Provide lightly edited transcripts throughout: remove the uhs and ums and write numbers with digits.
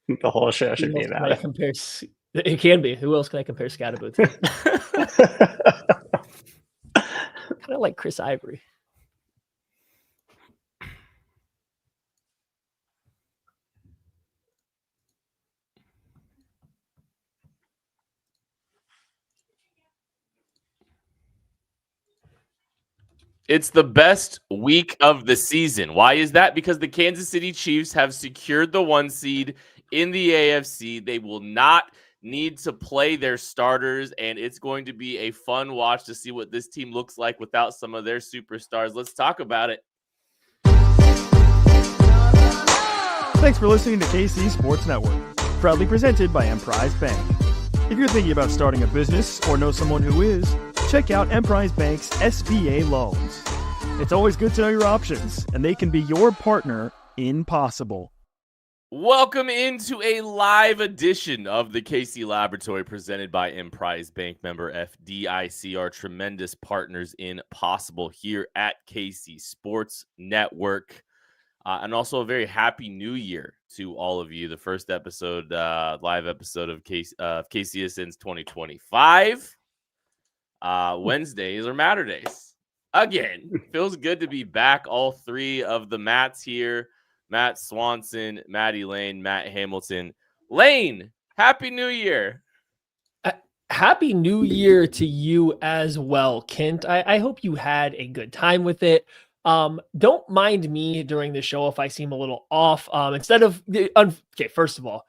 The whole show should be about it. It can be. Who else can I compare Scatterbo to? Kind of like Chris Ivory. It's the best week of the season. Why is that? Because the Kansas City Chiefs have secured the 1 seed in the AFC. They will not need to play their starters, and it's going to be a fun watch to see what this team looks like without some of their superstars. Let's talk about it. Thanks for listening to KC Sports Network, proudly presented by Emprise Bank. If you're thinking about starting a business or know someone who is, check out Emprise Bank's SBA loans. It's always good to know your options, and they can be your partner in possible. Welcome into a live edition of the KC Laboratory presented by Emprise Bank, member FDIC, our tremendous partners in possible here at KC Sports Network. And also a very happy new year to all of you. The first episode, live episode of KC since 2025. Wednesdays or Matterdays. Again, feels good to be back. All three of the Matts here. Matt Swanson, Maddie Lane, Matt Hamilton. Lane, Happy New Year. Happy New Year to you as well, Kent. I hope you had a good time with it. Don't mind me during the show if I seem a little off. First of all,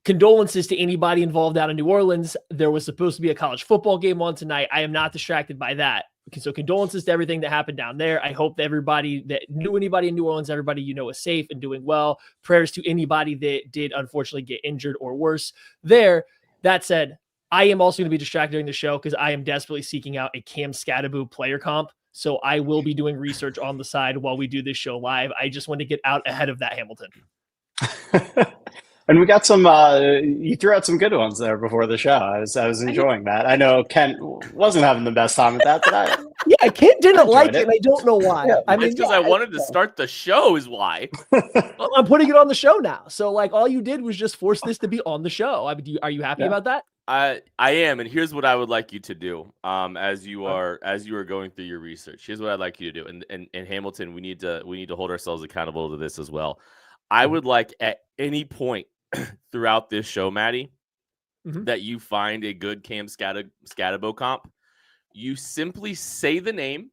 condolences to anybody involved out in New Orleans. There was supposed to be a college football game on tonight. I am not distracted by that. So condolences to everything that happened down there. I hope that everybody that knew anybody in New Orleans, everybody you know is safe and doing well. Prayers to anybody that did unfortunately get injured or worse there. That said, I am also going to be distracted during the show because I am desperately seeking out a Cam Scatterbo player comp. So I will be doing research on the side while we do this show live. I just want to get out ahead of that, Hamilton. And we got some, you threw out some good ones there before the show. I was enjoying that. I know Kent wasn't having the best time with that, but Kent didn't like it, and I don't know why. Yeah, I mean, it's because I wanted to start the show is why. Well, I'm putting it on the show now. So like all you did was just force this to be on the show. I mean, are you happy about that? I am, and here's what I would like you to do. As you are going through your research, here's what I'd like you to do. And Hamilton, we need to hold ourselves accountable to this as well. I would like at any point throughout this show, Maddie, that you find a good Cam Scatterbo comp. You simply say the name,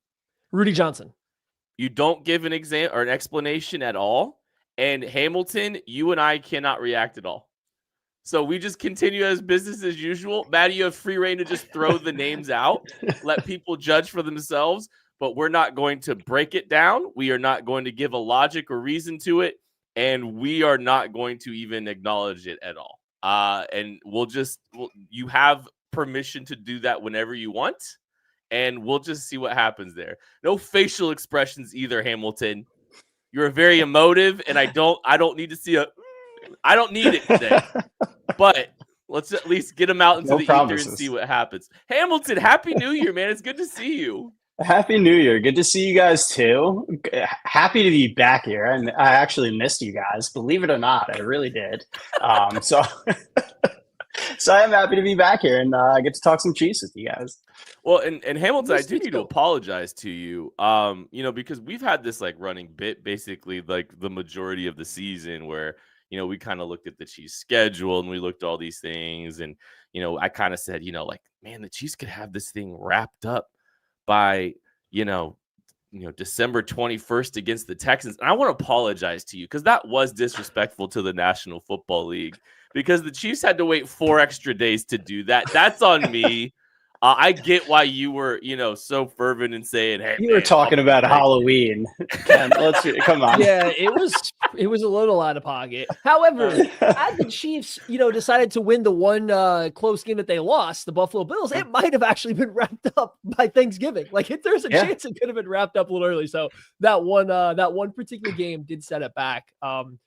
Rudy Johnson. You don't give an exam or an explanation at all. And Hamilton, you and I cannot react at all. So we just continue as business as usual. Maddie, you have free reign to just throw the names out, let people judge for themselves, but we're not going to break it down. We are not going to give a logic or reason to it, and we are not going to even acknowledge it at all. And you have permission to do that whenever you want, and we'll just see what happens there. No facial expressions either, Hamilton. You're very emotive, and I don't need to see I don't need it today. But let's at least get them out into the ether and see what happens. Hamilton, Happy New Year, man. It's good to see you. Happy New Year. Good to see you guys, too. Happy to be back here. And I actually missed you guys. Believe it or not, I really did. So I am happy to be back here and I get to talk some Chiefs with you guys. Well, and Hamilton, I do need to apologize to you, because we've had this like running bit basically like the majority of the season where we kind of looked at the Chiefs schedule and we looked at all these things. And, I kind of said, man, the Chiefs could have this thing wrapped up by, December 21st against the Texans. And I want to apologize to you because that was disrespectful to the National Football League because the Chiefs had to wait 4 extra days to do that. That's on me. I get why you were, so fervent and saying, "Hey, you were talking about Halloween." Come on. Yeah, it was a little out of pocket. However, as the Chiefs, decided to win the one close game that they lost, the Buffalo Bills, it might have actually been wrapped up by Thanksgiving. Like, there's a chance it could have been wrapped up a little early. So that one particular game did set it back. I'm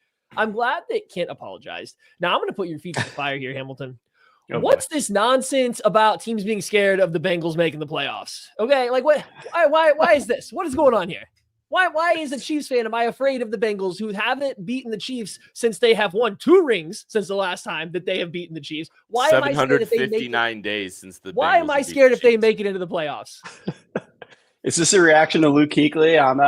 glad that Kent apologized. Now I'm going to put your feet to the fire here, Hamilton. What's this nonsense about teams being scared of the Bengals making the playoffs? Okay, like what? Why is this? What is going on here? Why as a Chiefs fan am I afraid of the Bengals, who haven't beaten the Chiefs since they have won 2 rings since the last time that they have beaten the Chiefs? Why am I scared if they make 759 days since the Why Bengals am I have beat scared the if they Chiefs. make it into the playoffs? Is this a reaction to Luke Kuechly on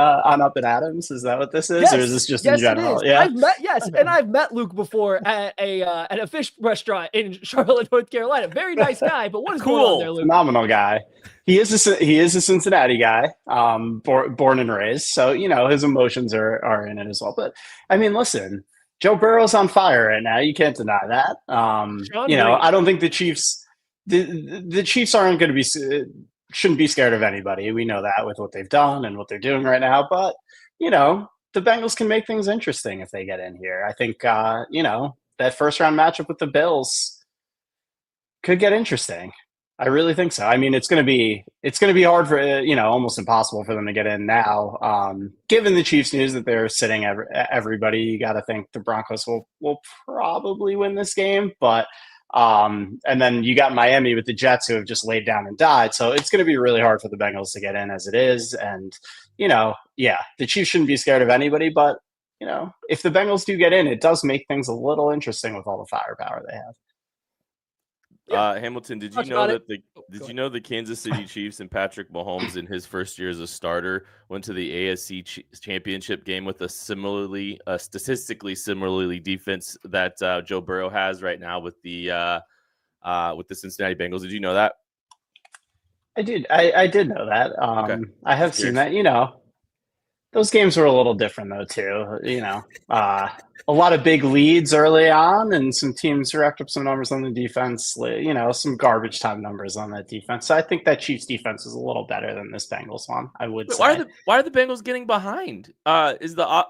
Up and Adams? Is that what this is, or is this just in general? It is. Yeah, I've met Luke before at a fish restaurant in Charlotte, North Carolina. Very nice guy, but what is going on there, Luke? Phenomenal guy. He is a Cincinnati guy, born and raised. So his emotions are in it as well. But I mean, listen, Joe Burrow's on fire right now. You can't deny that. I don't think the Chiefs, the Chiefs aren't going to be. Shouldn't be scared of anybody. We know that with what they've done and what they're doing right now. But, the Bengals can make things interesting if they get in here. I think, that first round matchup with the Bills could get interesting. I really think so. I mean, it's going to be hard for, almost impossible for them to get in now. Given the Chiefs news that they're sitting everybody, you got to think the Broncos will probably win this game, but and then you got Miami with the Jets, who have just laid down and died. So it's going to be really hard for the Bengals to get in as it is. And, the Chiefs shouldn't be scared of anybody. But, if the Bengals do get in, it does make things a little interesting with all the firepower they have. Hamilton, did you know the Kansas City Chiefs and Patrick Mahomes in his first year as a starter went to the AFC championship game with a statistically similarly defense that Joe Burrow has right now with the Cincinnati Bengals? Did you know that? I did. I did know that. Okay. I have seen that. Those games were a little different though too. A lot of big leads early on, and some teams racked up some numbers on the defense. Some garbage time numbers on that defense. So I think that Chiefs defense is a little better than this Bengals one. I would say. Why are the Bengals getting behind? Is the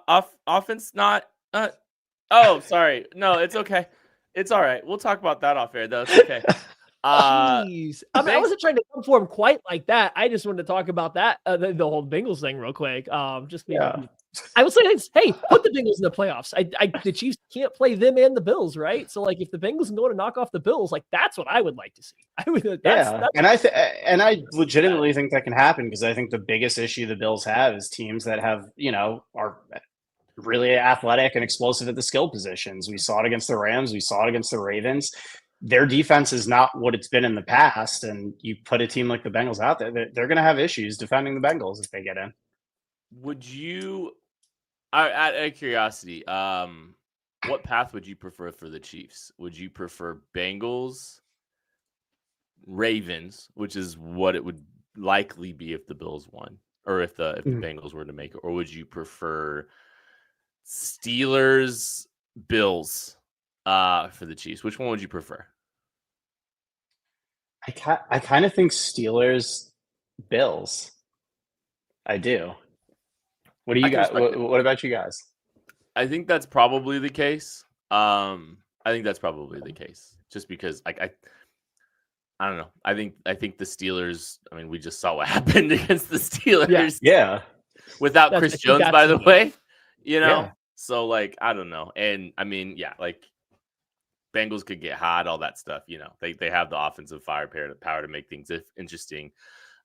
offense not? Oh, sorry. No, it's okay. It's all right. We'll talk about that off air though. It's okay. Jeez. I wasn't trying to come for him quite like that. I just wanted to talk about that the whole Bengals thing real quick. I would say, hey, put the Bengals in the playoffs. The Chiefs can't play them and the Bills, right? So, if the Bengals can go to knock off the Bills, that's what I would like to see. And I legitimately think that can happen, because I think the biggest issue the Bills have is teams that have, are really athletic and explosive at the skill positions. We saw it against the Rams. We saw it against the Ravens. Their defense is not what it's been in the past, and you put a team like the Bengals out there, they're going to have issues defending the Bengals if they get in. Would you, out of curiosity, what path would you prefer for the Chiefs? Would you prefer Bengals, Ravens, which is what it would likely be if the Bills won, or if the Bengals were to make it, or would you prefer Steelers, Bills for the Chiefs? Which one would you prefer? I kind of think Steelers, Bills. I do. What do you got? What about you guys? I think that's probably the case. Just because I don't know. I think the Steelers. I mean, we just saw what happened against the Steelers. Yeah. Without Chris Jones, by the way. So I don't know. And I mean, Bengals could get hot, all that stuff. They have the offensive firepower to make things interesting.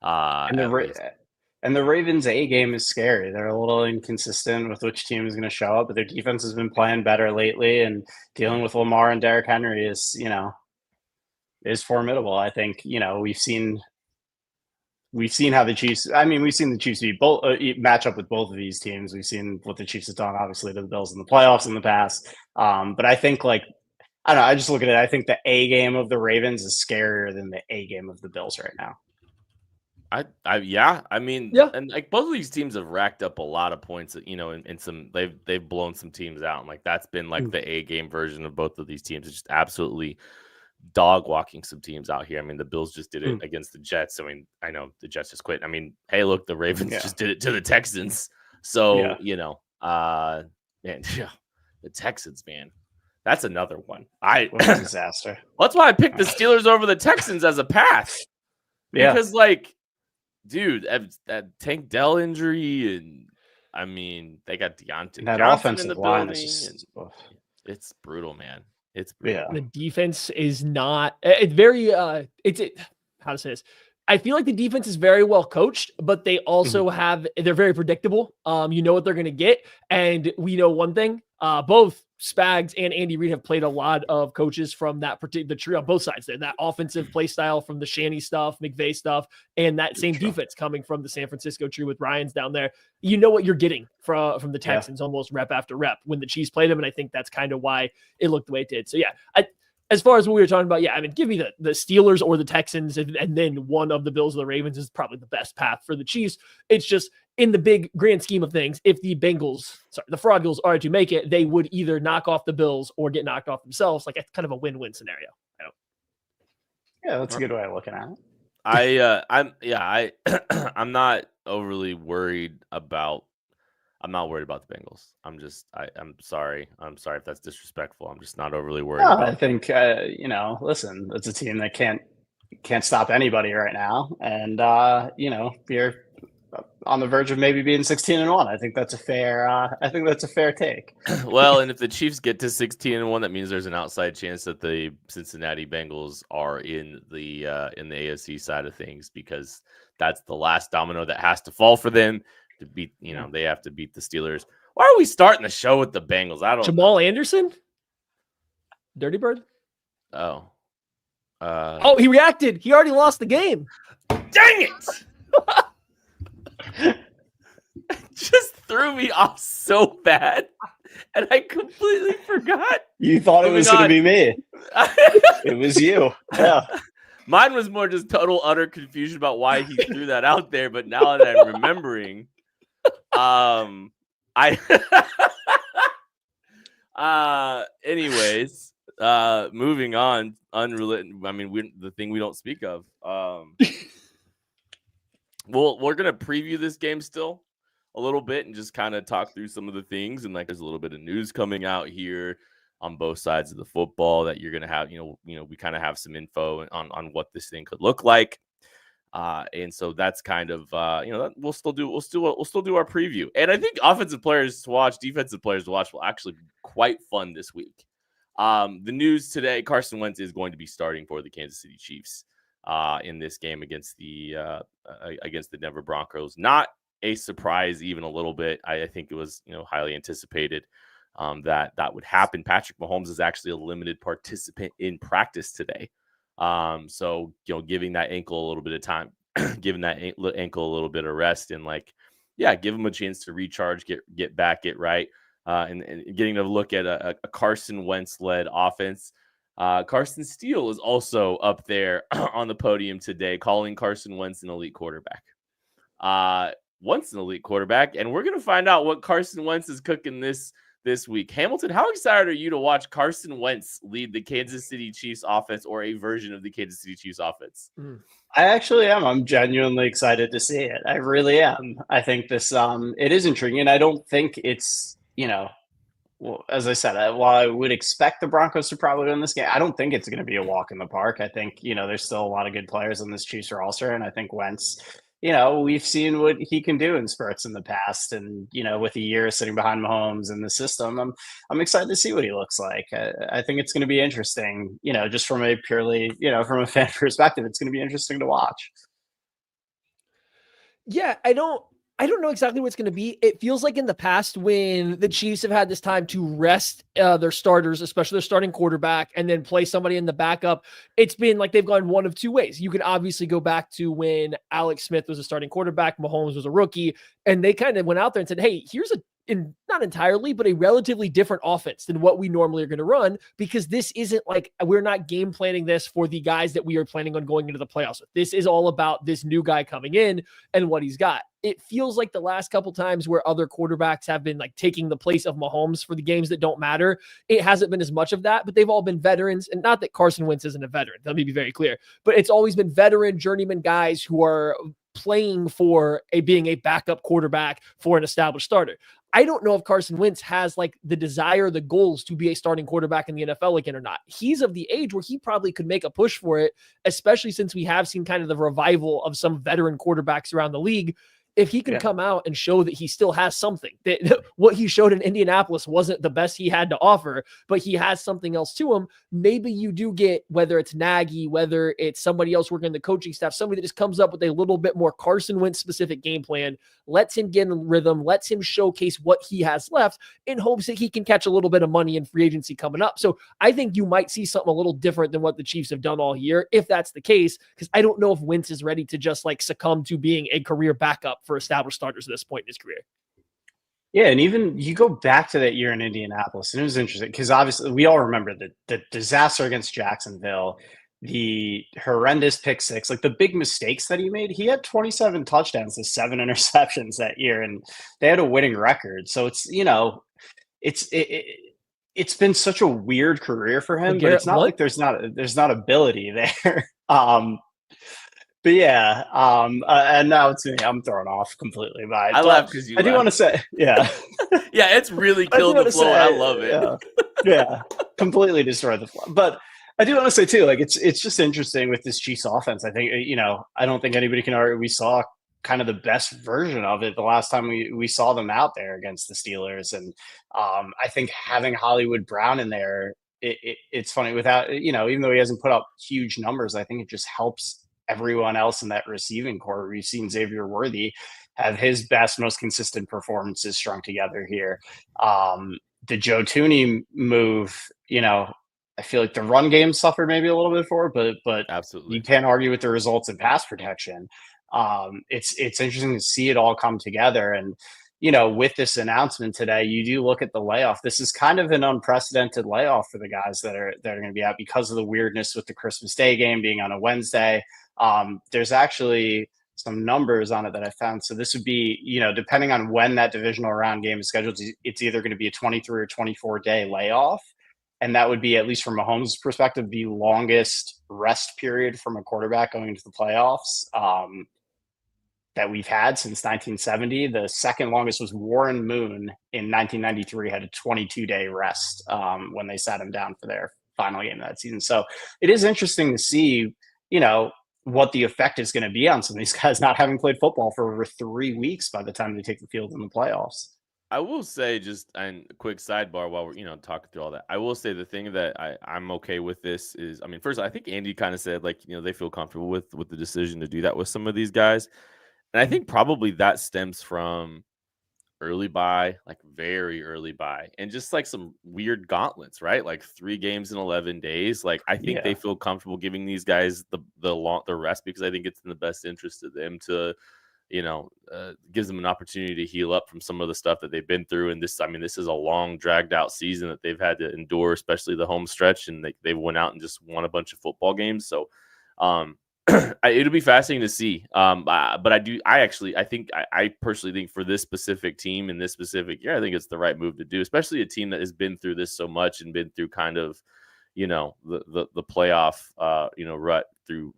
And the Ravens' A game is scary. They're a little inconsistent with which team is going to show up, but their defense has been playing better lately, and dealing with Lamar and Derrick Henry is formidable. I think, we've seen how the Chiefs, we've seen the Chiefs match up with both of these teams. We've seen what the Chiefs have done, obviously, to the Bills in the playoffs in the past. But I think, I don't know, I just look at it. I think the A game of the Ravens is scarier than the A game of the Bills right now. And both of these teams have racked up a lot of points, and some they've blown some teams out. And that's been the A game version of both of these teams. It's just absolutely dog walking some teams out here. I mean, the Bills just did it against the Jets. I mean, I know the Jets just quit. I mean, hey, look, the Ravens just did it to the Texans. So, the Texans, man. That's another one. What a disaster. That's why I picked the Steelers over the Texans as a path. Because, dude, that Tank Dell injury, and they got Deontay that Johnson offensive in the line building. It's brutal, man. It's brutal. The defense is not. It's very. How to say this? I feel like the defense is very well coached, but they also they're very predictable. You know what they're going to get. And we know one thing, both Spags and Andy Reid have played a lot of coaches from that particular tree on both sides there, that offensive play style from the Shanny stuff, McVay stuff, and that same defense coming from the San Francisco tree with Ryans down there. You know what you're getting from the Texans almost rep after rep when the Chiefs played them. And I think that's kind of why it looked the way it did. So as far as what we were talking about, I mean, give me the Steelers or the Texans, and then one of the Bills or the Ravens is probably the best path for the Chiefs. It's just in the big grand scheme of things, if the Frog Bills are to make it, they would either knock off the Bills or get knocked off themselves. Like, it's kind of a win-win scenario. Yeah, that's a good way of looking at it. I'm not overly worried about. I'm not worried about the Bengals. I'm sorry. I'm sorry if that's disrespectful. I'm just not overly worried. I think, listen, it's a team that can't stop anybody right now. And, you're on the verge of maybe being 16-1. I think that's a fair take. Well, and if the Chiefs get to 16-1, that means there's an outside chance that the Cincinnati Bengals are in the AFC side of things, because that's the last domino that has to fall for them. To beat, they have to beat the Steelers. Why are we starting the show with the Bengals? I don't Jamal know. Anderson? Dirty Bird? Oh. He reacted. He already lost the game. Dang it! Just threw me off so bad. And I completely forgot. You thought it was going to be me. It was you. Yeah. Mine was more just total, utter confusion about why he threw that out there. But now that I'm remembering, anyways, moving on, unrelated. I mean, the thing we don't speak of. We're gonna preview this game still a little bit and just kind of talk through some of the things, and there's a little bit of news coming out here on both sides of the football that you're gonna have. We kind of have some info on what this thing could look like. And so that's kind of we'll still do our preview. And I think offensive players to watch, defensive players to watch will actually be quite fun this week. The news today: Carson Wentz is going to be starting for the Kansas City Chiefs in this game against the Denver Broncos. Not a surprise, even a little bit. I think it was highly anticipated that would happen. Patrick Mahomes is actually a limited participant in practice today. So, giving that ankle a little bit of time, giving that ankle a little bit of rest, and give him a chance to recharge, get back, get right, and getting to look at a Carson Wentz led offense. Carson Steele is also up there on the podium today, calling Carson Wentz an elite quarterback. Once an elite quarterback, and we're going to find out what Carson Wentz is cooking this week. Hamilton, how excited are you to watch Carson Wentz lead the Kansas City Chiefs offense, or a version of the Kansas City Chiefs offense? I actually am. I'm genuinely excited to see it. I really am. I think this it is intriguing, and I don't think it's, well, as I said, while I would expect the Broncos to probably win this game, I don't think it's going to be a walk in the park. I think, there's still a lot of good players on this Chiefs roster, and I think Wentz, we've seen what he can do in spurts in the past, and with a year sitting behind Mahomes in the system, I'm excited to see what he looks like. I think it's going to be interesting, just from a purely, from a fan perspective, it's going to be interesting to watch. Yeah, I don't know exactly what it's going to be. It feels like in the past when the Chiefs have had this time to rest their starters, especially their starting quarterback, and then play somebody in the backup, it's been like they've gone one of two ways. You can obviously go back to when Alex Smith was a starting quarterback, Mahomes was a rookie, and they kind of went out there and said, hey, here's not entirely, but a relatively different offense than what we normally are going to run, because this isn't like, we're not game planning this for the guys that we are planning on going into the playoffs with. This is all about this new guy coming in and what he's got. It feels like the last couple times where other quarterbacks have been like taking the place of Mahomes for the games that don't matter, it hasn't been as much of that, but they've all been veterans. And not that Carson Wentz isn't a veteran, let me be very clear, but it's always been veteran journeyman guys who are playing for being a backup quarterback for an established starter. I don't know if Carson Wentz has like the desire, the goals to be a starting quarterback in the NFL again or not. He's of the age where he probably could make a push for it, especially since we have seen kind of the revival of some veteran quarterbacks around the league. if he can come out and show that he still has something, that what he showed in Indianapolis wasn't the best he had to offer, but he has something else to him. Maybe you do get, whether it's Nagy, whether it's somebody else working the coaching staff, somebody that just comes up with a little bit more Carson Wentz specific game plan, lets him get in rhythm, lets him showcase what he has left in hopes that he can catch a little bit of money in free agency coming up. So I think you might see something a little different than what the Chiefs have done all year, if that's the case, because I don't know if Wentz is ready to just like succumb to being a career backup for established starters at this point in his career. Yeah, and even you go back to that year in Indianapolis, and it was interesting because obviously we all remember the disaster against Jacksonville, the horrendous pick six, like the big mistakes that he made. He had 27 touchdowns to 7 interceptions that year, and they had a winning record. So it's, it's been such a weird career for him, but it's not like there's not ability there. But yeah, and now it's me. I'm thrown off completely by it. I laugh because I do want to say, yeah. Yeah, it's really killed the flow. I love it. Yeah, completely destroyed the flow. But I do want to say too, like it's just interesting with this Chiefs offense. I think, I don't think anybody can argue we saw kind of the best version of it the last time we saw them out there against the Steelers. And I think having Hollywood Brown in there, it's funny without, even though he hasn't put up huge numbers, I think it just helps everyone else in that receiving core. We've seen Xavier Worthy have his best, most consistent performances strung together here. The Joe Thuney move, I feel like the run game suffered maybe a little bit for it, but absolutely you can't argue with the results in pass protection. It's interesting to see it all come together. And, with this announcement today, you do look at the layoff. This is kind of an unprecedented layoff for the guys that are going to be out because of the weirdness with the Christmas Day game being on a Wednesday. There's actually some numbers on it that I found. So this would be, depending on when that divisional round game is scheduled, it's either going to be a 23 or 24 day layoff. And that would be, at least from Mahomes' perspective, the longest rest period from a quarterback going into the playoffs that we've had since 1970. The second longest was Warren Moon in 1993, had a 22-day rest when they sat him down for their final game of that season. So it is interesting to see, what the effect is going to be on some of these guys not having played football for over 3 weeks by the time they take the field in the playoffs. I will say, just a quick sidebar while we're talking through all that, I will say the thing that I'm okay with this is, first, I think Andy kind of said they feel comfortable with the decision to do that with some of these guys, and I think probably that stems from early buy, very early buy, and just some weird gauntlets, right? 3 games in 11 days. I think they feel comfortable giving these guys the rest because I think it's in the best interest of them to, gives them an opportunity to heal up from some of the stuff that they've been through. And this is a long dragged out season that they've had to endure, especially the home stretch. And they went out and just won a bunch of football games. So, it'll be fascinating to see. But I personally think for this specific team in this specific year, I think it's the right move to do, especially a team that has been through this so much and been through kind of, the playoff, rut through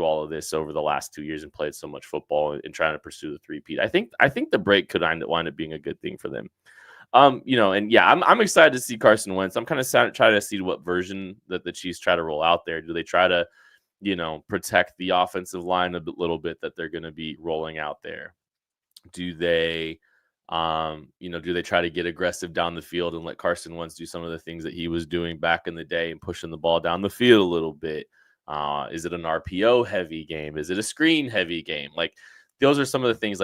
all of this over the last 2 years and played so much football and trying to pursue the three-peat. I think the break could wind up being a good thing for them. I'm excited to see Carson Wentz. I'm kind of trying to see what version that the Chiefs try to roll out there. Do they try to, protect the offensive line a little bit that they're going to be rolling out there? Do they, do they try to get aggressive down the field and let Carson Wentz do some of the things that he was doing back in the day and pushing the ball down the field a little bit? Is it an RPO heavy game? Is it a screen heavy game? Those are some of the things,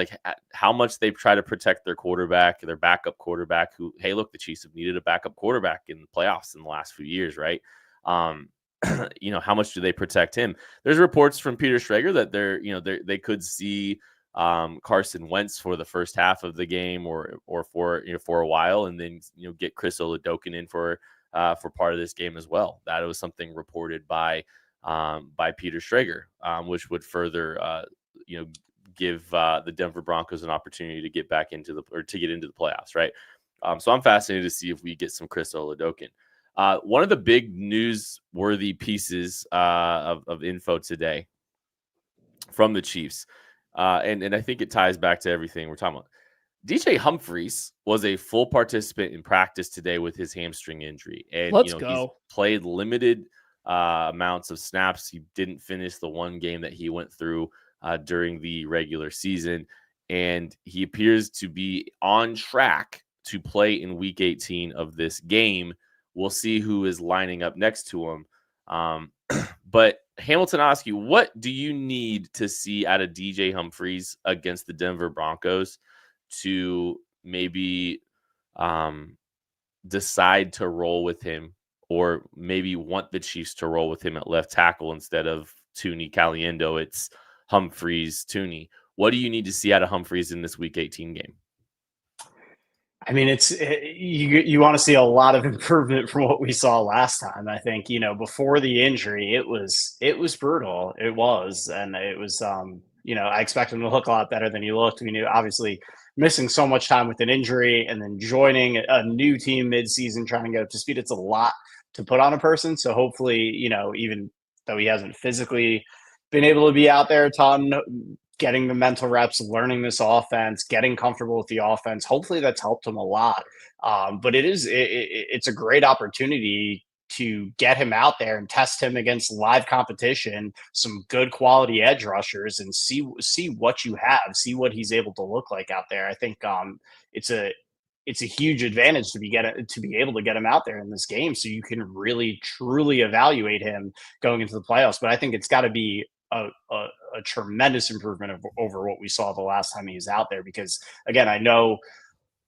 how much they try to protect their quarterback, their backup quarterback, who, hey, look, the Chiefs have needed a backup quarterback in the playoffs in the last few years, right? How much do they protect him? There's reports from Peter Schrager that they could see Carson Wentz for the first half of the game or for a while, and then get Chris Oladokun in for part of this game as well. That was something reported by Peter Schrager, which would further give the Denver Broncos an opportunity to get back into the playoffs, right? So I'm fascinated to see if we get some Chris Oladokun. One of the big newsworthy pieces of info today from the Chiefs, and I think it ties back to everything we're talking about. DJ Humphries was a full participant in practice today with his hamstring injury, and he's played limited amounts of snaps. He didn't finish the one game that he went through during the regular season. and he appears to be on track to play in Week 18 of this game. We'll see who is lining up next to him. But Hamilton, I'll ask you, what do you need to see out of DJ Humphries against the Denver Broncos to maybe decide to roll with him, or maybe want the Chiefs to roll with him at left tackle instead of Tooney Caliendo? It's Humphries, Tooney. What do you need to see out of Humphries in this Week 18 game? I mean, you want to see a lot of improvement from what we saw last time. I think, before the injury, it was brutal. It was, and it was, I expect him to look a lot better than he looked. We knew, obviously, missing so much time with an injury and then joining a new team midseason, trying to get up to speed. It's a lot to put on a person. So hopefully, even though he hasn't physically been able to be out there a ton, getting the mental reps, learning this offense, getting comfortable with the offense. Hopefully that's helped him a lot. But it's a great opportunity to get him out there and test him against live competition, some good quality edge rushers, and see what you have, see what he's able to look like out there. I think it's a huge advantage to be able to get him out there in this game, so you can really truly evaluate him going into the playoffs. But I think it's got to be a tremendous improvement over what we saw the last time he was out there, because again, I know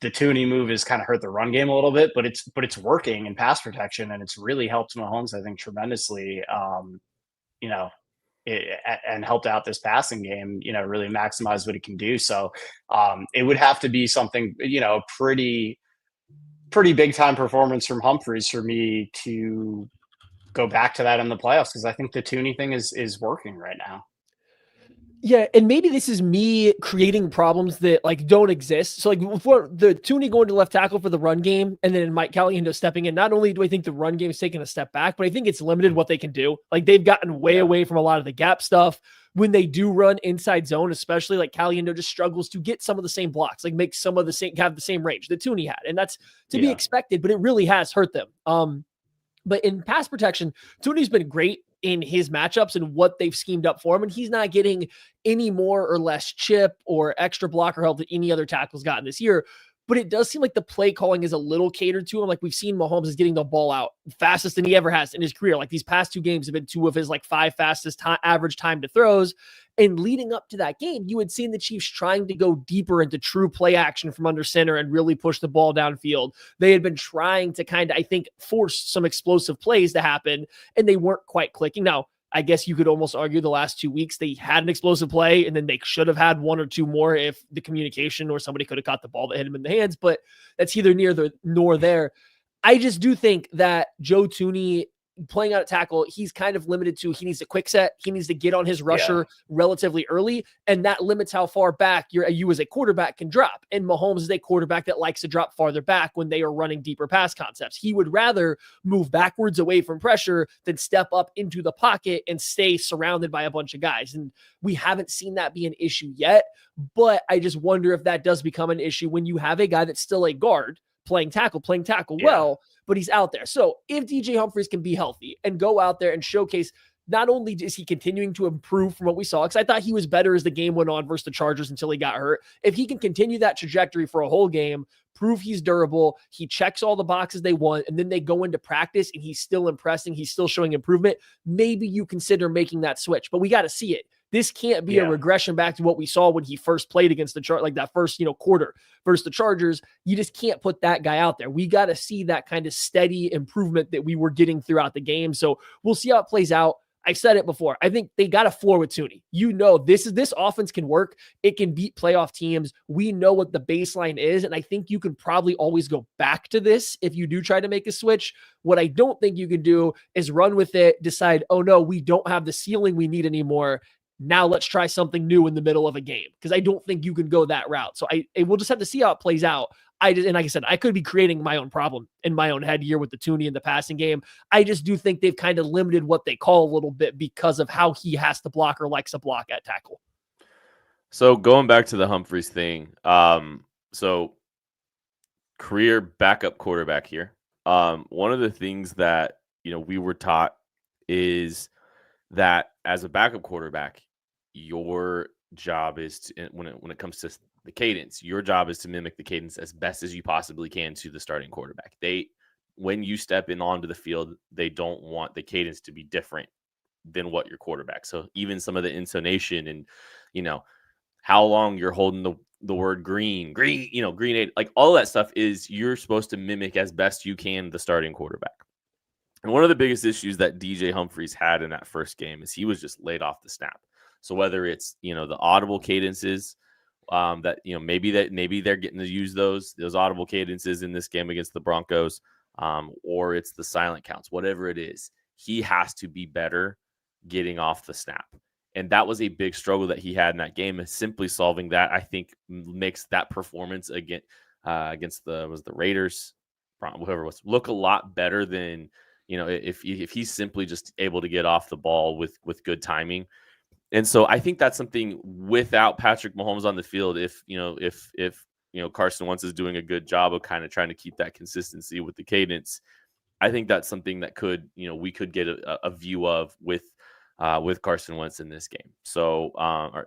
the Tooney move has kind of hurt the run game a little bit, but it's working in pass protection, and it's really helped Mahomes, I think, tremendously, and helped out this passing game, really maximize what he can do. So it would have to be something, pretty big time performance from Humphries for me to go back to that in the playoffs, because I think the Tooney thing is working right now. Yeah, and maybe this is me creating problems that don't exist. So for the Tooney going to left tackle for the run game, and then Mike Caliendo stepping in, not only do I think the run game is taking a step back, but I think it's limited what they can do. They've gotten way away from a lot of the gap stuff. When they do run inside zone, especially, Caliendo just struggles to get some of the same blocks, make some of the same, have the same range that Tooney had. And that's to be expected, but it really has hurt them. But in pass protection, Tooney's been great in his matchups and what they've schemed up for him. And he's not getting any more or less chip or extra blocker help that any other tackle's gotten this year. But it does seem like the play calling is a little catered to him. We've seen Mahomes is getting the ball out fastest than he ever has in his career. These past two games have been two of his 5 fastest average time to throws. And leading up to that game, you had seen the Chiefs trying to go deeper into true play action from under center and really push the ball downfield. They had been trying to kind of, I think, force some explosive plays to happen, and they weren't quite clicking. Now, I guess you could almost argue the last 2 weeks they had an explosive play, and then they should have had one or two more if the communication or somebody could have caught the ball that hit him in the hands, but that's either near nor there. I just do think that Joe Tooney playing out at tackle, he's kind of limited to, he needs a quick set. He needs to get on his rusher relatively early. And that limits how far back you as a quarterback can drop. And Mahomes is a quarterback that likes to drop farther back when they are running deeper pass concepts. He would rather move backwards away from pressure than step up into the pocket and stay surrounded by a bunch of guys. And we haven't seen that be an issue yet, but I just wonder if that does become an issue when you have a guy that's still a guard playing tackle well, but he's out there. So if DJ Humphries can be healthy and go out there and showcase, not only is he continuing to improve from what we saw, because I thought he was better as the game went on versus the Chargers until he got hurt. If he can continue that trajectory for a whole game, prove he's durable, he checks all the boxes they want, and then they go into practice and he's still impressing, he's still showing improvement, maybe you consider making that switch. But we got to see it. This can't be a regression back to what we saw when he first played against the Chargers, that first, quarter versus the Chargers. You just can't put that guy out there. We got to see that kind of steady improvement that we were getting throughout the game. So we'll see how it plays out. I said it before. I think they got a floor with Tooney. This offense can work. It can beat playoff teams. We know what the baseline is, and I think you can probably always go back to this if you do try to make a switch. What I don't think you can do is run with it, decide, oh no, we don't have the ceiling we need anymore. Now let's try something new in the middle of a game, because I don't think you can go that route. So we'll just have to see how it plays out. And like I said, I could be creating my own problem in my own head here with the Tooney and the passing game. I just do think they've kind of limited what they call a little bit because of how he has to block or likes to block at tackle. So going back to the Humphries thing, so career backup quarterback here. One of the things that we were taught is that as a backup quarterback, your job is to, when it comes to the cadence. Your job is to mimic the cadence as best as you possibly can to the starting quarterback. When you step in onto the field, they don't want the cadence to be different than what your quarterback. So even some of the intonation and, how long you're holding the word green, green eight, like all that stuff is you're supposed to mimic as best you can the starting quarterback. And one of the biggest issues that DJ Humphries had in that first game is he was just laid off the snap. So whether it's, the audible cadences, that maybe they're getting to use those audible cadences in this game against the Broncos, or it's the silent counts, whatever it is, he has to be better getting off the snap. And that was a big struggle that he had in that game. Simply solving that, I think, makes that performance against the Raiders, whoever it was, look a lot better than, if he's simply just able to get off the ball with good timing. And so I think that's something without Patrick Mahomes on the field, if Carson Wentz is doing a good job of kind of trying to keep that consistency with the cadence, I think that's something that we could get a view of with Carson Wentz in this game. So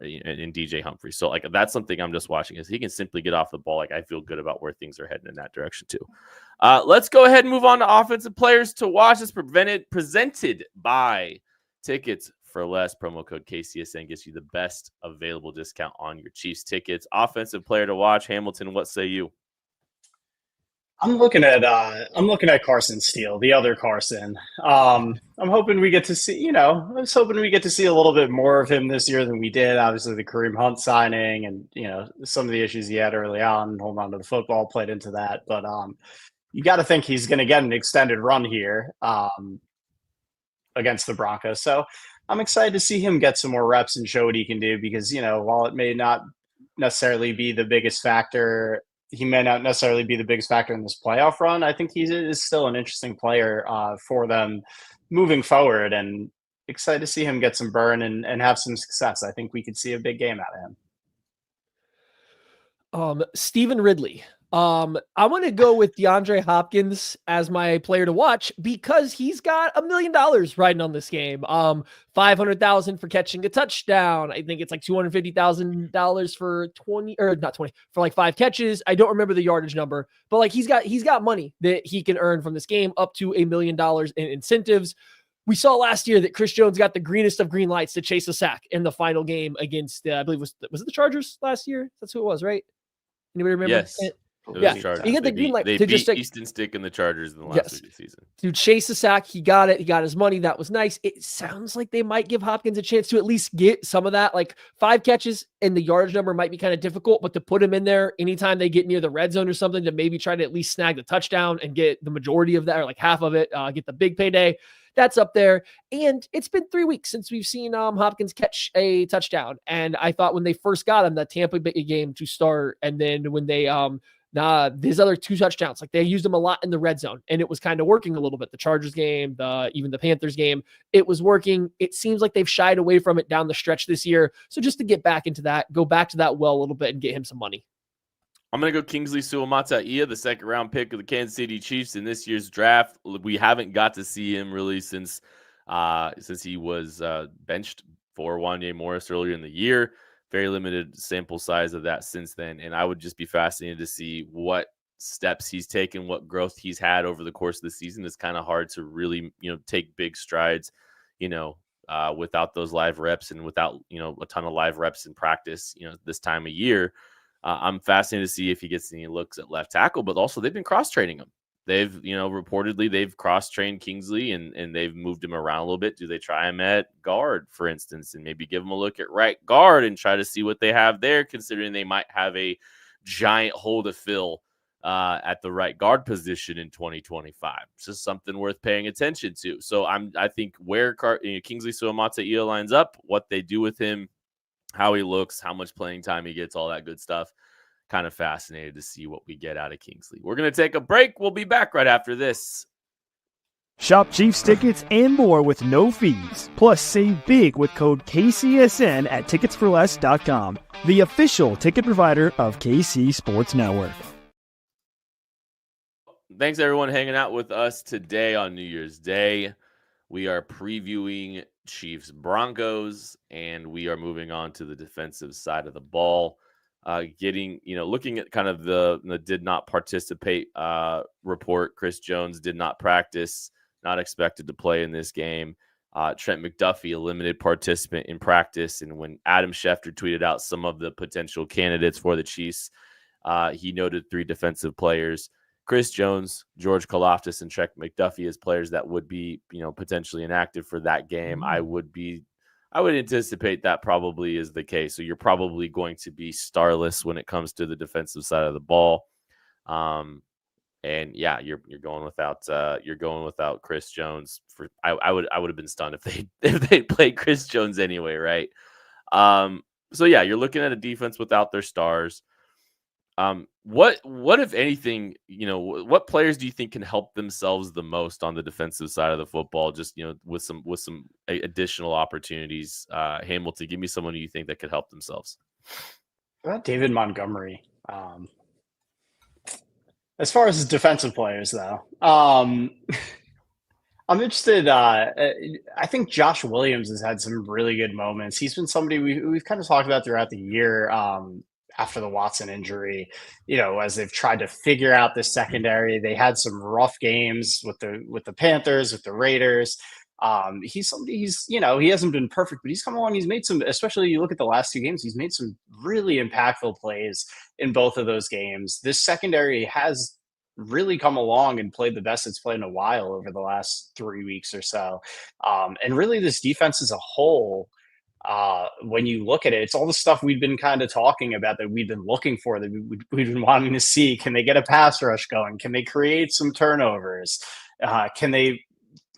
in DJ Humphries. So like that's something I'm just watching is he can simply get off the ball. Like I feel good about where things are heading in that direction too. Let's go ahead and move on to offensive players to watch. It's presented by Tickets for Less. Promo code KCSN gets you the best available discount on your Chiefs tickets. Offensive player to watch. Hamilton, what say you? I'm looking at Carson Steele, the other Carson. I'm hoping we get to see, I was hoping we get to see a little bit more of him this year than we did. Obviously, the Kareem Hunt signing and, some of the issues he had early on, holding on to the football played into that. But you got to think he's going to get an extended run here against the Broncos. So I'm excited to see him get some more reps and show what he can do because, while it may not necessarily be the biggest factor, he may not necessarily be the biggest factor in this playoff run. I think he is still an interesting player for them moving forward, and excited to see him get some burn and have some success. I think we could see a big game out of him. Stephen Ridley. I want to go with DeAndre Hopkins as my player to watch because he's got $1 million riding on this game. $500,000 for catching a touchdown. I think it's like $250,000 for 5 catches. I don't remember the yardage number, but like he's got money that he can earn from this game, up to $1 million in incentives. We saw last year that Chris Jones got the greenest of green lights to chase a sack in the final game against, I believe was it the Chargers last year? That's who it was, right? Anybody remember? Yes. Yeah, he got the green light to just Easton Stick and the Chargers in the last week of the season. To chase the sack, he got it. He got his money. That was nice. It sounds like they might give Hopkins a chance to at least get some of that. Like 5 catches and the yardage number might be kind of difficult, but to put him in there anytime they get near the red zone or something to maybe try to at least snag the touchdown and get the majority of that or like half of it, get the big payday. That's up there. And it's been 3 weeks since we've seen Hopkins catch a touchdown. And I thought when they first got him, that Tampa Bay game to start, and then when they these other 2 touchdowns, like they used them a lot in the red zone and it was kind of working a little bit. The Chargers game, even the Panthers game, it was working. It seems like they've shied away from it down the stretch this year. So just to get back into that, go back to that well a little bit and get him some money. I'm going to go Kingsley Suamataia, the second round pick of the Kansas City Chiefs in this year's draft. We haven't got to see him really since he was benched for Wanya Morris earlier in the year. Very limited sample size of that since then. And I would just be fascinated to see what steps he's taken, what growth he's had over the course of the season. It's kind of hard to really, take big strides, without those live reps and without, a ton of live reps in practice, this time of year. I'm fascinated to see if he gets any looks at left tackle, but also they've been cross-training him. They've, reportedly they've cross-trained Kingsley and they've moved him around a little bit. Do they try him at guard, for instance, and maybe give him a look at right guard and try to see what they have there, considering they might have a giant hole to fill at the right guard position in 2025. It's just something worth paying attention to. So I think where Kingsley Suamataia lines up, what they do with him, how he looks, how much playing time he gets, all that good stuff. Kind of fascinated to see what we get out of Kingsley. We're going to take a break. We'll be back right after this. Shop Chiefs tickets and more with no fees. Plus, save big with code KCSN at ticketsforless.com, the official ticket provider of KC Sports Network. Thanks, everyone, hanging out with us today on New Year's Day. We are previewing Chiefs Broncos, and we are moving on to the defensive side of the ball. getting, looking at kind of the did not participate report. Chris Jones did not practice, not expected to play in this game. Trent McDuffie, a limited participant in practice. And when Adam Schefter tweeted out some of the potential candidates for the Chiefs, he noted 3 defensive players: Chris Jones, George Karlaftis, and Trent McDuffie as players that would be, potentially inactive for that game. I would anticipate that probably is the case. So you're probably going to be starless when it comes to the defensive side of the ball. And yeah, you're going without Chris Jones. I would have been stunned if they played Chris Jones anyway, right? So yeah, you're looking at a defense without their stars. What if anything, what players do you think can help themselves the most on the defensive side of the football? Just, with some additional opportunities. Hamilton, give me someone who you think that could help themselves. David Montgomery. As far as defensive players, though, I'm interested. I think Josh Williams has had some really good moments. He's been somebody we've kind of talked about throughout the year. After the Watson injury, as they've tried to figure out the secondary, they had some rough games with the Panthers, with the Raiders. He's somebody, he hasn't been perfect, but he's come along. He's made some, especially you look at the last 2 games, he's made some really impactful plays in both of those games. This secondary has really come along and played the best it's played in a while over the last 3 weeks or so. And really this defense as a whole, when you look at it, it's all the stuff we've been kind of talking about that we've been looking for, that we've been wanting to see. Can they get a pass rush going? Can they create some turnovers? Can they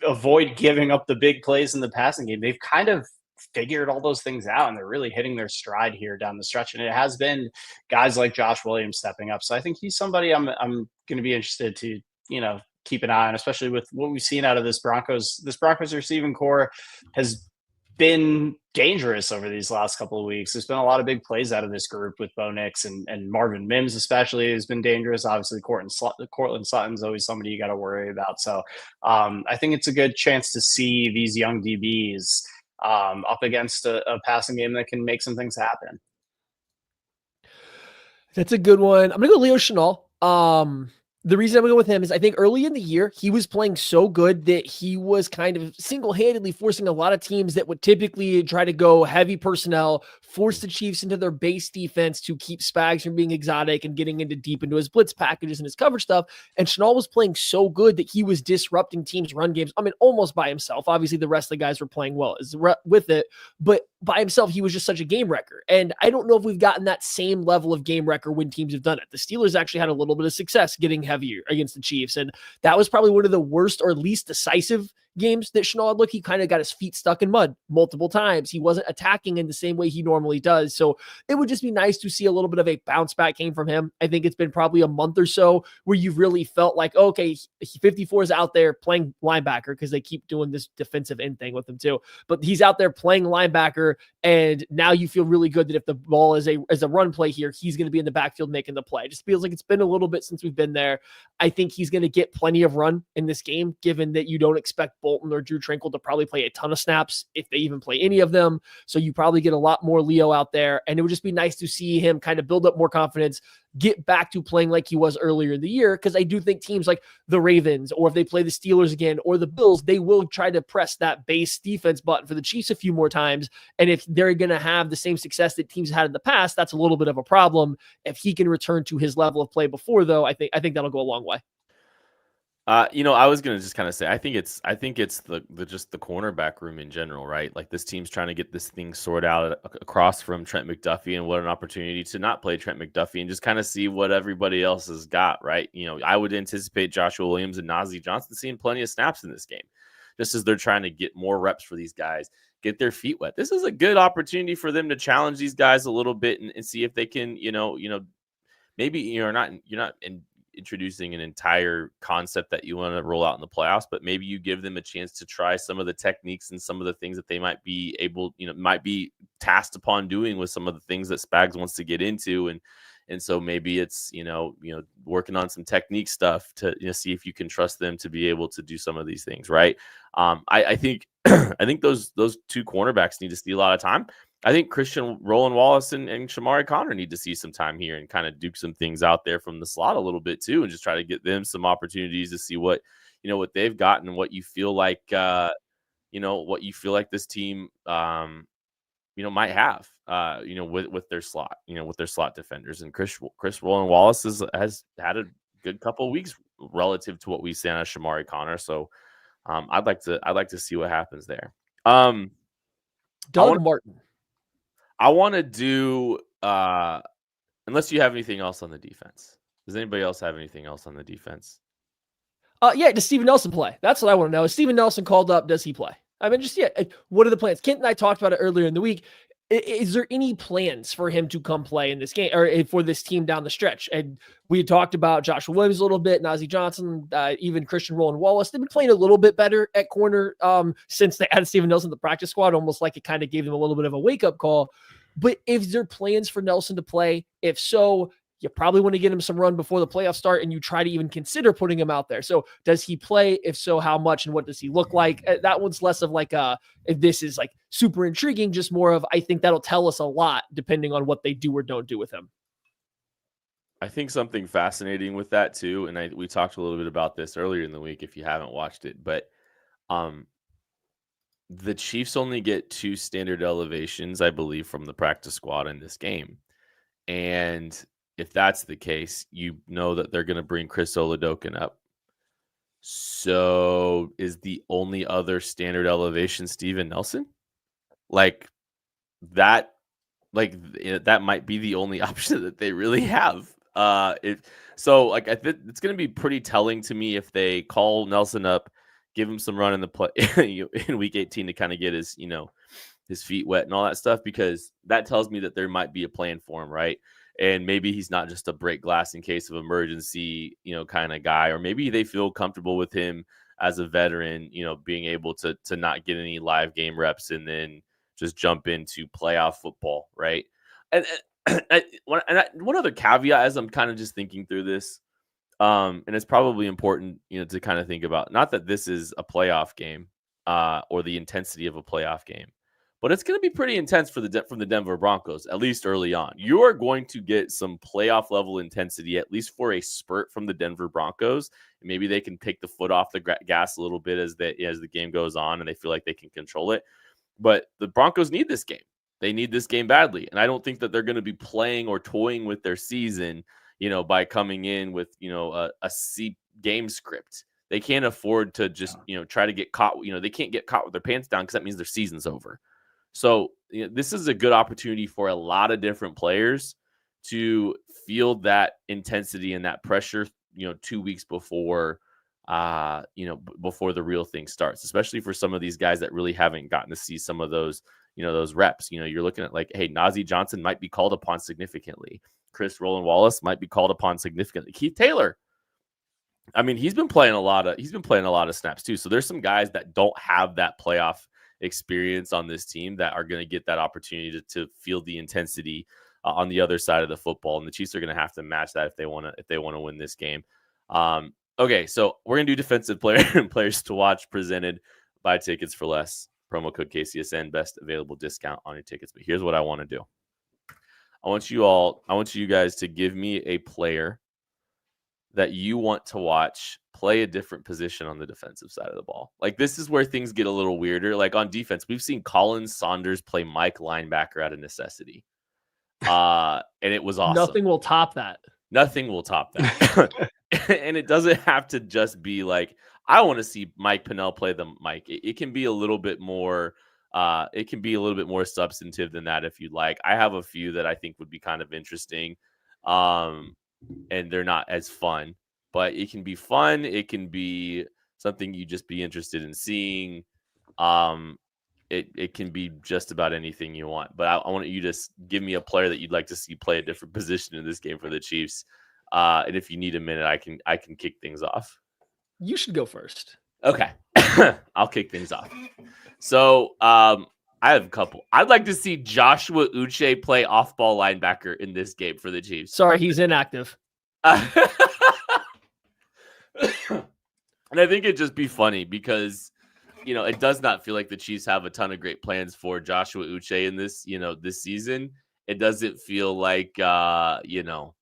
avoid giving up the big plays in the passing game? They've kind of figured all those things out, and they're really hitting their stride here down the stretch. And it has been guys like Josh Williams stepping up. So I think he's somebody I'm going to be interested to, keep an eye on, especially with what we've seen out of this Broncos receiving core has been dangerous over these last couple of weeks. There's been a lot of big plays out of this group with Bo Nix and Marvin Mims especially has been dangerous. Obviously, Cortland Sutton's always somebody you got to worry about. So I think it's a good chance to see these young DBs up against a passing game that can make some things happen. That's a good one. I'm going to go Leo Chenal. The reason I'm going to go with him is I think early in the year, he was playing so good that he was kind of single-handedly forcing a lot of teams that would typically try to go heavy personnel, force the Chiefs into their base defense to keep Spags from being exotic and getting deep into his blitz packages and his coverage stuff. And Chenal was playing so good that he was disrupting teams' run games. I mean, almost by himself. Obviously, the rest of the guys were playing well with it, but by himself, he was just such a game wrecker. And I don't know if we've gotten that same level of game wrecker when teams have done it. The Steelers actually had a little bit of success getting heavier against the Chiefs. And that was probably one of the worst or least decisive games that Chenal had looked. He kind of got his feet stuck in mud multiple times. He wasn't attacking in the same way he normally does. So it would just be nice to see a little bit of a bounce back game from him. I think it's been probably a month or so where you've really felt like, okay, 54 is out there playing linebacker, because they keep doing this defensive end thing with him too. But he's out there playing linebacker, and now you feel really good that if the ball is a run play here, he's going to be in the backfield making the play. It just feels like it's been a little bit since we've been there. I think he's going to get plenty of run in this game, given that you don't expect Bolton or Drew Tranquil to probably play a ton of snaps, if they even play any of them. So you probably get a lot more Leo out there, and it would just be nice to see him kind of build up more confidence, get back to playing like he was earlier in the year. Because I do think teams like the Ravens, or if they play the Steelers again, or the Bills, they will try to press that base defense button for the Chiefs a few more times. And if they're going to have the same success that teams had in the past, that's a little bit of a problem. If he can return to his level of play before, though, I think that'll go a long way. I was gonna just kind of say, I think it's the just the cornerback room in general, right? Like, this team's trying to get this thing sorted out across from Trent McDuffie, and what an opportunity to not play Trent McDuffie and just kind of see what everybody else has got, right? I would anticipate Joshua Williams and Najee Johnson seeing plenty of snaps in this game, just as they're trying to get more reps for these guys, get their feet wet. This is a good opportunity for them to challenge these guys a little bit and see if they can, maybe you're not introducing an entire concept that you want to roll out in the playoffs, but maybe you give them a chance to try some of the techniques and some of the things that they might be able, might be tasked upon doing with some of the things that Spags wants to get into. And so maybe it's, working on some technique stuff to see if you can trust them to be able to do some of these things. Right. I think those 2 cornerbacks need to see a lot of time. I think Christian Roland Wallace and Shamari Connor need to see some time here and kind of duke some things out there from the slot a little bit too, and just try to get them some opportunities to see what what they've gotten and what you feel like this team might have with their slot with their slot defenders. And Chris Roland Wallace has had a good couple of weeks relative to what we see on Shamari Connor. So I'd like to see what happens there. Doug Martin. I want to do unless you have anything else on the defense. Does anybody else have anything else on the defense? Yeah, does Steven Nelson play? That's what I want to know. Is Steven Nelson called up? Does he play? I mean, what are the plans? Kent and I talked about it earlier in the week. Is there any plans for him to come play in this game or for this team down the stretch? And we had talked about Joshua Williams a little bit, Najee Johnson, even Christian Roland Wallace. They've been playing a little bit better at corner since they added Steven Nelson to the practice squad, almost like it kind of gave them a little bit of a wake-up call. But if there are plans for Nelson to play, if so, you probably want to get him some run before the playoffs start, and you try to even consider putting him out there. So does he play? If so, how much and what does he look like? That one's less of like if this is like super intriguing, just more of I think that'll tell us a lot depending on what they do or don't do with him. I think something fascinating with that too, and we talked a little bit about this earlier in the week if you haven't watched it, but the Chiefs only get 2 standard elevations, I believe, from the practice squad in this game. And if that's the case, you know that they're going to bring Chris Oladokun up. So is the only other standard elevation Steven Nelson? Like that might be the only option that they really have. I think it's going to be pretty telling to me if they call Nelson up, give him some run in the play in week 18 to kind of get his feet wet and all that stuff, because that tells me that there might be a plan for him, right? And maybe he's not just a break glass in case of emergency, kind of guy, or maybe they feel comfortable with him as a veteran, being able to not get any live game reps and then just jump into playoff football, right? And one other caveat as I'm kind of just thinking through this, and it's probably important, to kind of think about, not that this is a playoff game or the intensity of a playoff game, but it's going to be pretty intense from the Denver Broncos, at least early on. You are going to get some playoff level intensity, at least for a spurt from the Denver Broncos. And maybe they can take the foot off the gas a little bit as the game goes on and they feel like they can control it. But the Broncos need this game. They need this game badly. And I don't think that they're going to be playing or toying with their season, by coming in with, a C game script. They can't afford to just, try to get caught. They can't get caught with their pants down because that means their season's over. So this is a good opportunity for a lot of different players to feel that intensity and that pressure, 2 weeks before, before the real thing starts, especially for some of these guys that really haven't gotten to see some of those, those reps. You're looking at like, hey, Najee Johnson might be called upon significantly. Chris Roland Wallace might be called upon significantly. Keith Taylor, I mean, he's been playing a lot of snaps too. So there's some guys that don't have that playoff experience on this team that are going to get that opportunity to feel the intensity on the other side of the football, and the Chiefs are going to have to match that if they want to win this game. Okay, so we're going to do defensive players to watch, presented by Tickets for Less. Promo code KCSN, best available discount on your tickets. But here's what I want to do. I want you guys to give me a player that you want to watch play a different position on the defensive side of the ball. Like, this is where things get a little weirder. Like, on defense, we've seen Colin Saunders play Mike linebacker out of necessity. And it was awesome. Nothing will top that. Nothing will top that. And it doesn't have to just be like, I want to see Mike Pennell play the Mike. It can be a little bit more substantive than that if you'd like. I have a few that I think would be kind of interesting. And they're not as fun, but it can be fun. It can be something you just be interested in seeing. It can be just about anything you want, but I want you to give me a player that you'd like to see play a different position in this game for the Chiefs. And if you need a minute, I can kick things off. You should go first. Okay. I'll kick things off. So, I have a couple. I'd like to see Joshua Uche play off-ball linebacker in this game for the Chiefs. Sorry, he's inactive. And I think it'd just be funny because it does not feel like the Chiefs have a ton of great plans for Joshua Uche in this, this season. It doesn't feel like, it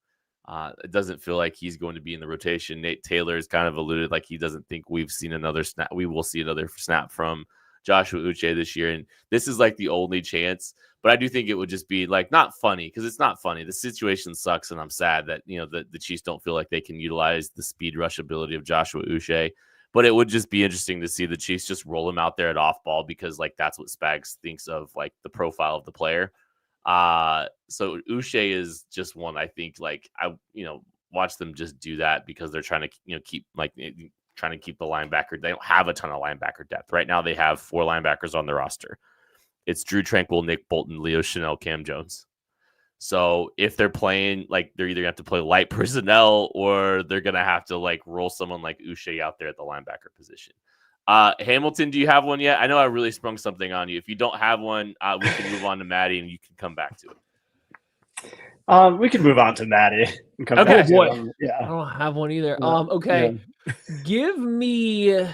doesn't feel like he's going to be in the rotation. Nate Taylor has kind of alluded like he doesn't think we've seen another snap. We will see another snap from Joshua Uche this year. And this is like the only chance, but I do think it would just be like, not funny, because it's not funny. The situation sucks. And I'm sad that, the Chiefs don't feel like they can utilize the speed rush ability of Joshua Uche. But it would just be interesting to see the Chiefs just roll him out there at off ball, because like that's what Spags thinks of, like the profile of the player. So Uche is just one, I think, like I watch them just do that because they're trying to keep the linebacker. They don't have a ton of linebacker depth right now. They have 4 linebackers on their roster. It's Drew Tranquil, Nick Bolton, Leo Chanel, Cam Jones. So if they're playing, like, they're either going to have to play light personnel or they're going to have to like roll someone like Uche out there at the linebacker position. Hamilton, do you have one yet? I know I really sprung something on you. If you don't have one, we can move on to Maddie and you can come back to it. We can move on to Maddie and come Okay, back boy. to him. Yeah. I don't have one either. Yeah. Okay. Yeah. Give me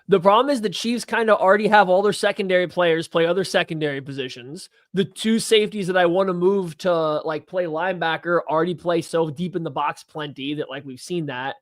the problem is the Chiefs kind of already have all their secondary players play other secondary positions. The 2 safeties that I want to move to like play linebacker already play so deep in the box plenty that like we've seen that.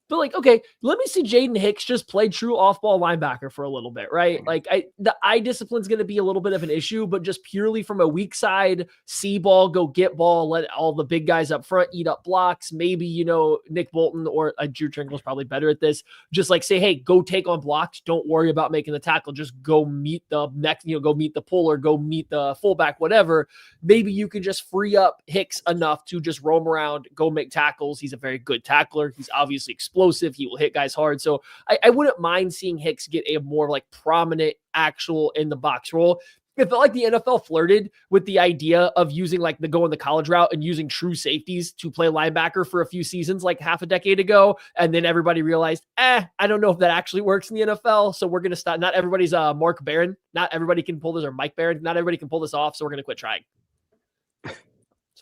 But like, okay, let me see Jaden Hicks just play true off-ball linebacker for a little bit, right? Like the eye discipline is going to be a little bit of an issue, but just purely from a weak side, see ball, go get ball, let all the big guys up front eat up blocks. Maybe, Nick Bolton or Drew Tranquil is probably better at this. Just like say, hey, go take on blocks. Don't worry about making the tackle. Just go meet the next, go meet the puller, go meet the fullback, whatever. Maybe you can just free up Hicks enough to just roam around, go make tackles. He's a very good tackler. He's obviously explosive. He will hit guys hard. So I wouldn't mind seeing Hicks get a more like prominent actual in the box role. It felt like the NFL flirted with the idea of using like going the college route and using true safeties to play linebacker for a few seasons, like half a decade ago. And then everybody realized, I don't know if that actually works in the NFL. So we're going to stop. Not everybody's Mark Barron. Not everybody can pull this, or Mike Barron. Not everybody can pull this off. So we're going to quit trying. That's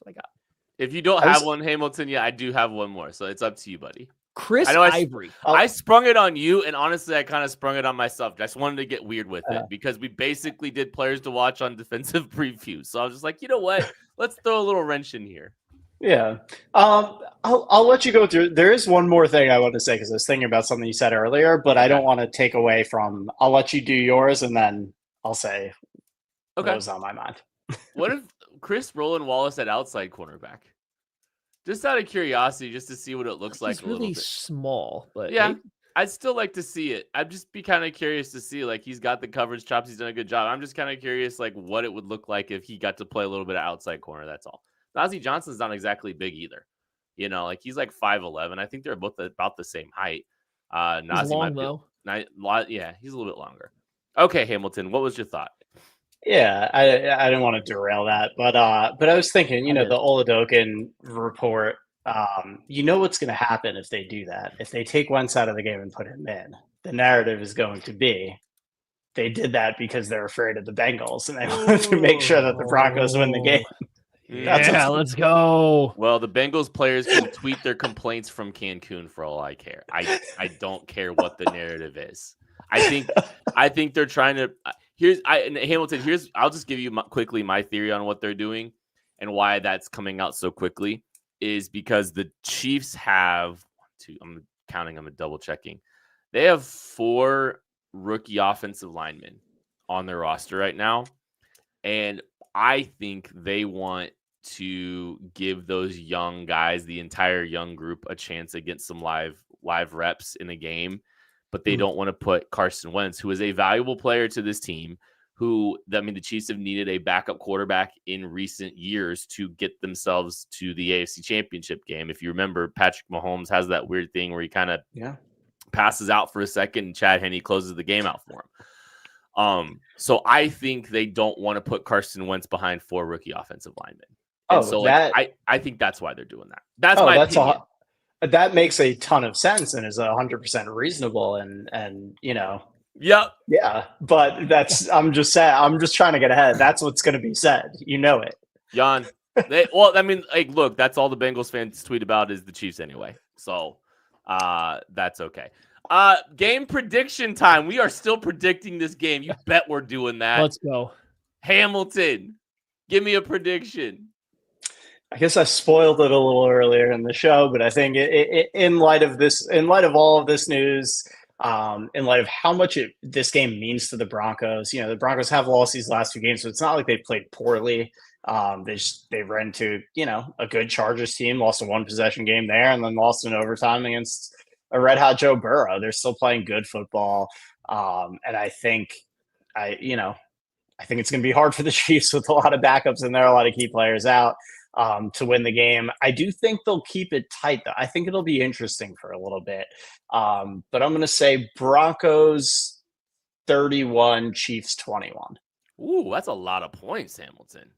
what I got. If you don't have one, Hamilton, I do have one more. So it's up to you, buddy. Chris Ivory. I sprung it on you, and honestly, I kind of sprung it on myself. I just wanted to get weird with it because we basically did players to watch on defensive previews. So I was just like, you know what? Let's throw a little wrench in here. Yeah. I'll let you go through. There is one more thing I want to say because I was thinking about something you said earlier, but I don't want to take away from. I'll let you do yours, and then I'll say what was on my mind. What if Chris Roland Wallace at outside cornerback? Just out of curiosity, just to see what it looks like. He's really small, but yeah, I'd still like to see it. I'd just be kind of curious to see, like, he's got the coverage chops. He's done a good job. I'm just kind of curious, like, what it would look like if he got to play a little bit of outside corner. That's all. Nazi Johnson's not exactly big either. Like he's like 5'11". I think they're both about the same height. Nazi long, might be, though. Yeah, he's a little bit longer. Okay, Hamilton, what was your thought? Yeah, I didn't want to derail that, but I was thinking, the Oladokin report, what's going to happen if they do that. If they take Wentz out of the game and put him in, the narrative is going to be they did that because they're afraid of the Bengals and they wanted to make sure that the Broncos win the game. Yeah, let's go. Well, the Bengals players can tweet their complaints from Cancun for all I care. I don't care what the narrative is. I think they're trying to. Hamilton, I'll just give you quickly my theory on what they're doing and why that's coming out so quickly is because the Chiefs have I'm counting, I'm double checking. They have 4 rookie offensive linemen on their roster right now. And I think they want to give those young guys, the entire young group, a chance against some live reps in a game. But they don't want to put Carson Wentz, who is a valuable player to this team, the Chiefs have needed a backup quarterback in recent years to get themselves to the AFC Championship game. If you remember, Patrick Mahomes has that weird thing where he kind of passes out for a second and Chad Henne closes the game out for him. So I think they don't want to put Carson Wentz behind 4 rookie offensive linemen. I think that's why they're doing that. That's my opinion. That makes a ton of sense and is 100% reasonable. And Yep. Yeah, but I'm just trying to get ahead. That's what's going to be said. It. Jan. Look, that's all the Bengals fans tweet about is the Chiefs anyway. So That's okay. Game prediction time. We are still predicting this game. You bet we're doing that. Let's go. Hamilton, Give me a prediction. I guess I spoiled it a little earlier in the show, but I think in light of all of this news, in light of how much this game means to the Broncos, the Broncos have lost these last 2 games, so it's not like they played poorly. They ran to a good Chargers team, lost a 1-possession game there, and then lost in overtime against a red hot Joe Burrow. They're still playing good football, and I think it's going to be hard for the Chiefs with a lot of backups in there, a lot of key players out, to win the game. I do think they'll keep it tight, though. I think it'll be interesting for a little bit. But I'm going to say Broncos 31, Chiefs 21. Ooh, that's a lot of points, Hamilton.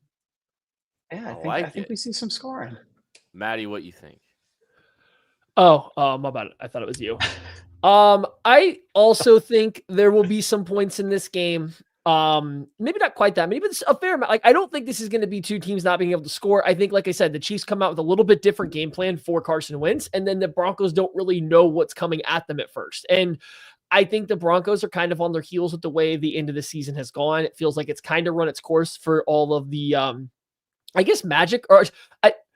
Yeah, I think we see some scoring. Maddie, what you think? Oh, my bad. I thought it was you. I also think there will be some points in this game. Maybe not quite that many, but it's a fair amount. Like, I don't think this is going to be 2 teams not being able to score. I think, like I said, the Chiefs come out with a little bit different game plan for Carson Wentz, and then the Broncos don't really know what's coming at them at first. And I think the Broncos are kind of on their heels with the way the end of the season has gone. It feels like it's kind of run its course for all of the, I guess, magic.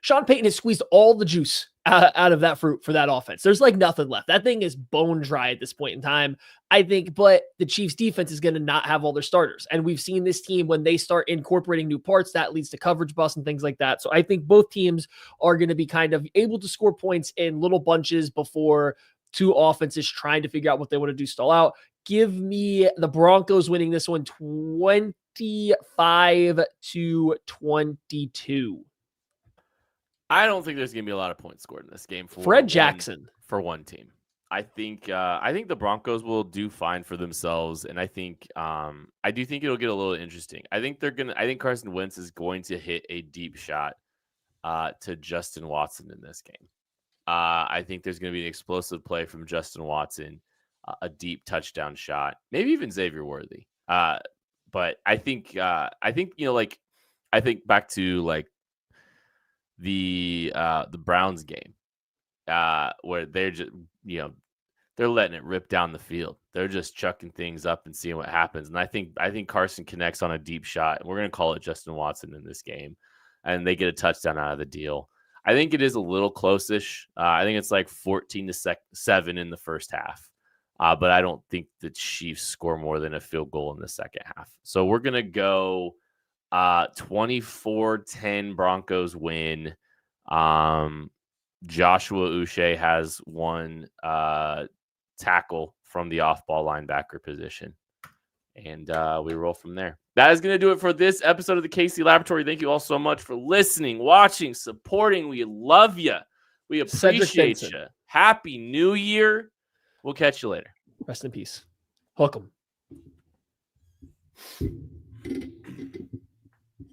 Sean Payton has squeezed all the juice out of that fruit for that offense. There's like nothing left. That thing is bone dry at this point in time, I think. But the Chiefs defense is going to not have all their starters. And we've seen this team, when they start incorporating new parts, that leads to coverage busts and things like that. So I think both teams are going to be kind of able to score points in little bunches before 2 offenses trying to figure out what they want to do stall out. Give me the Broncos winning this one 25-22. I don't think there's going to be a lot of points scored in this game for Fred Jackson for one team. I think the Broncos will do fine for themselves, and I do think it'll get a little interesting. I think Carson Wentz is going to hit a deep shot to Justin Watson in this game. I think there's going to be an explosive play from Justin Watson, a deep touchdown shot, maybe even Xavier Worthy. But I think back to like the Browns game, where they're just they're letting it rip down the field. They're just chucking things up and seeing what happens. And I think Carson connects on a deep shot, and we're going to call it Justin Watson in this game, and they get a touchdown out of the deal. I think it is a little close-ish. I think it's like 14-7 in the first half. But I don't think the Chiefs score more than a field goal in the second half. So we're going to go 24-10 Broncos win. Joshua Uche has 1 tackle from the off-ball linebacker position. And we roll from there. That is going to do it for this episode of the KC Laboratory. Thank you all so much for listening, watching, supporting. We love you. We appreciate you. Happy New Year. We'll catch you later. Rest in peace. Hook 'em.